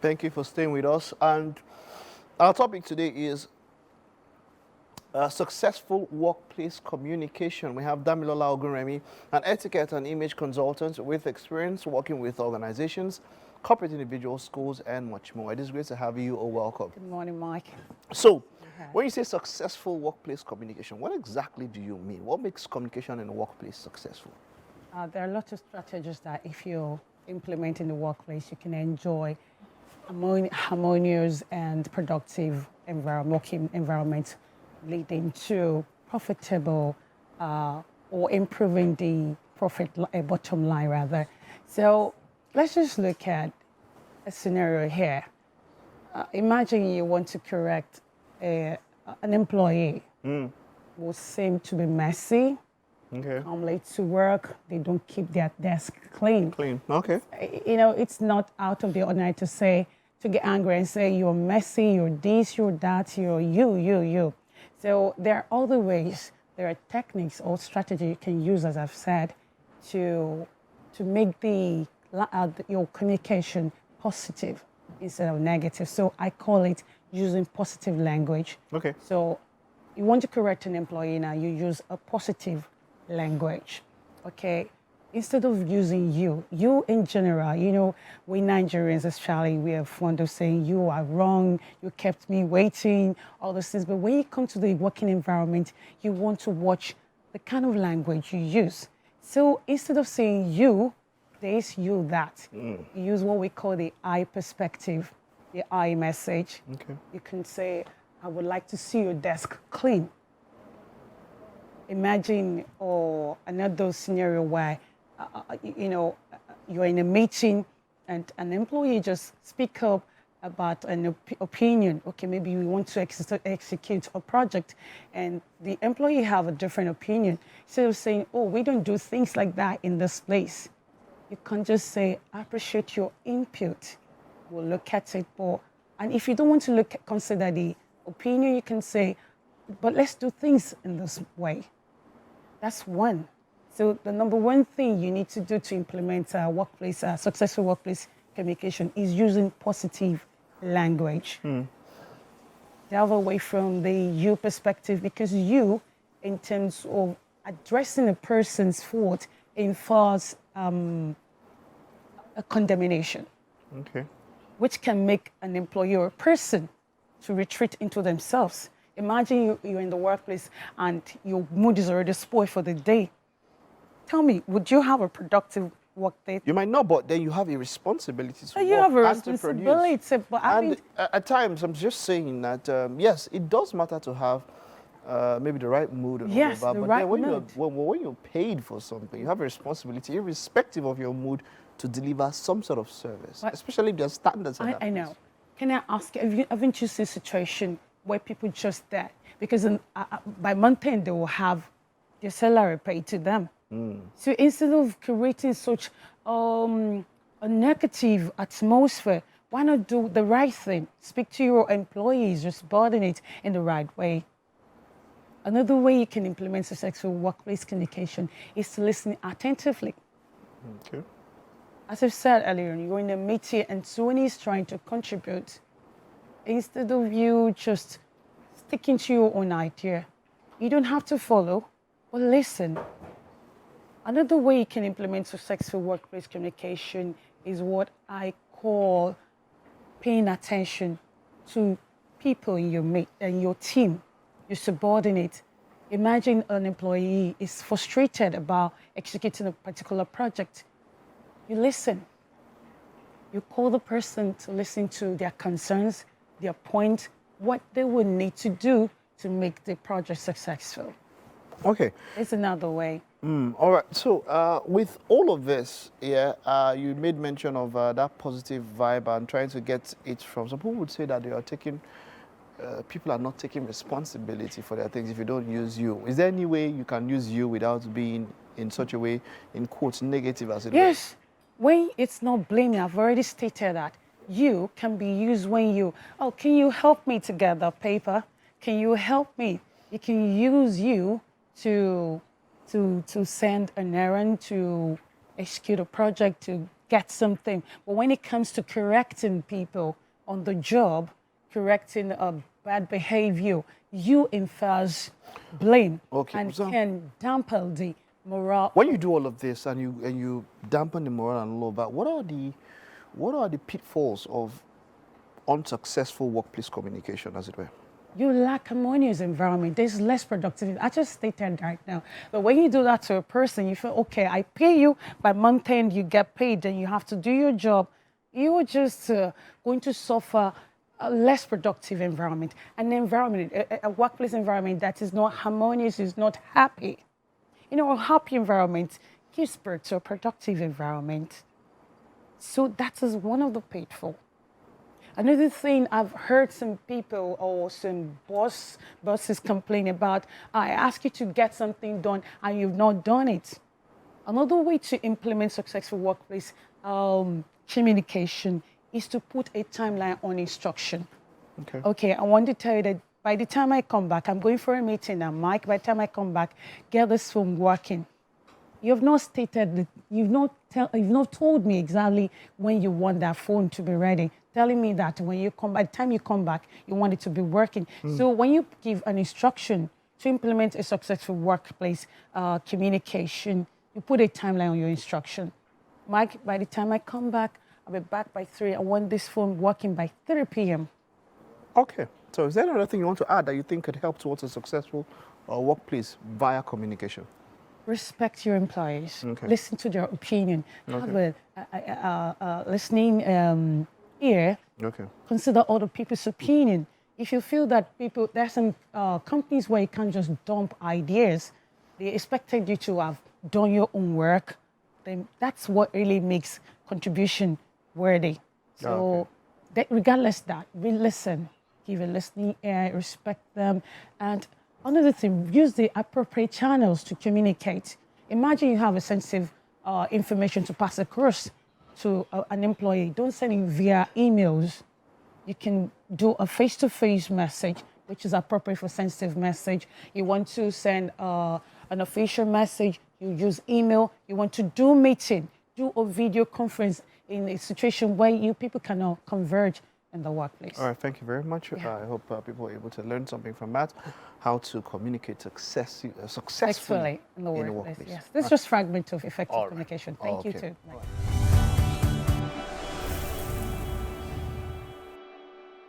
Thank you for staying with us. And our topic today is successful workplace communication. We have Damilola Ogunremi, an etiquette and image consultant with experience working with organizations, corporate individuals, schools, and much more. It is great to have you. Welcome. Good morning, Mike. So, when you say successful workplace communication, what exactly do you mean? What makes communication in the workplace successful? There are lots of strategies that if you implement in the workplace, you can enjoy harmonious and productive working environment, leading to profitable or improving the bottom line rather. So let's just look at a scenario here. Imagine you want to correct an employee who seems to be messy, come late to work, they don't keep their desk clean. Okay. You know, it's not out of the ordinary to get angry and say, you're messy, you're this, you're that, you're you. So there are other ways, there are techniques or strategy you can use, as I've said, to make your communication positive instead of negative. So I call it using positive language. Okay. So you want to correct an employee now, you use a positive language, okay? Instead of using you in general, you know, we Nigerians especially, we are fond of saying, you are wrong, you kept me waiting, all those things. But when you come to the working environment, you want to watch the kind of language you use. So instead of saying you, this, you, that, you use what we call the I perspective, the I message. Okay. You can say, I would like to see your desk clean. Imagine another scenario where, you're in a meeting and an employee just speak up about an opinion. Okay, maybe we want to execute a project and the employee have a different opinion. Instead of saying, oh, we don't do things like that in this place, you can just say, I appreciate your input. We'll look at it more. And if you don't want to consider the opinion, you can say, but let's do things in this way. That's one. So the number one thing you need to do to implement successful workplace communication is using positive language. Delve away from the you perspective, because you, in terms of addressing a person's fault, infers a condemnation, which can make an employee or a person to retreat into themselves. Imagine you're in the workplace and your mood is already spoiled for the day. Tell me, would you have a productive work day? You might not, but then you have a responsibility to You work have a and to produce. responsibility. But at times, I'm just saying that, yes, it does matter to have maybe the right mood and yes, all of that. the But right then mood. when you're paid for something, you have a responsibility, irrespective of your mood, to deliver some sort of service, especially if there are standards. I know. Can I ask, haven't you seen a situation where people just there? Because by month end, they will have their salary paid to them. So instead of creating such a negative atmosphere, why not do the right thing? Speak to your employees, just burden it in the right way. Another way you can implement successful workplace communication is to listen attentively. Okay. As I've said earlier, you're in a meeting and someone is trying to contribute. Instead of you just sticking to your own idea, you don't have to follow, but listen. Another way you can implement successful workplace communication is what I call paying attention to people in your team, your subordinate. Imagine an employee is frustrated about executing a particular project. You listen. You call the person to listen to their concerns, their point, what they would need to do to make the project successful. Okay. It's another way. All right. So with all of this, you made mention of that positive vibe and trying to get it from. Some people would say that they are taking, people are not taking responsibility for their things if you don't use you. Is there any way you can use you without being in such a way, in quotes, negative as it Yes. When it's not blaming, I've already stated that. You can be used when can you help me to get the paper? Can you help me? You can use you to send an errand, to execute a project, to get something. But when it comes to correcting people on the job, correcting a bad behavior, you infers blame and so can dampen the morale. when you do all of this and you dampen the morale and all of that, what are the pitfalls of unsuccessful workplace communication, as it were? You lack harmonious environment. There's less productivity. I just stated right now. But when you do that to a person, you feel, okay, I pay you by month end, you get paid, then you have to do your job. You're just going to suffer a less productive environment. An environment, a workplace environment that is not harmonious, is not happy. You know, a happy environment gives birth to a productive environment. So that is one of the pitfalls. Another thing I've heard some people or some bosses complain about, I ask you to get something done and you've not done it. Another way to implement successful workplace communication is to put a timeline on instruction. Okay, I want to tell you that by the time I come back, I'm going for a meeting now, Mike, by the time I come back, get this phone working. You've not stated, you've not told me exactly when you want that phone to be ready, telling me that when you come, by the time you come back, you want it to be working. So when you give an instruction to implement a successful workplace communication, you put a timeline on your instruction. Mike, by the time I come back, I'll be back by 3. I want this phone working by 3 p.m. Okay. So is there another thing you want to add that you think could help towards a successful workplace via communication? Respect your employees. Okay. Listen to their opinion. Okay. Have a listening ear. Okay. Consider other people's opinion. If you feel that there's some companies where you can't just dump ideas, they expected you to have done your own work, then that's what really makes contribution worthy. So regardless of that, we listen, give a listening ear, respect them, and another thing, use the appropriate channels to communicate. Imagine you have a sensitive information to pass across to an employee. Don't send it via emails. You can do a face-to-face message, which is appropriate for sensitive message. You want to send an official message, you use email. You want to do meeting, do a video conference in a situation where people cannot converge in the workplace. All right, thank you very much. Yeah. I hope people are able to learn something from that, how to communicate successfully in the workplace. Yes, this is just fragment of effective communication. Thank you too.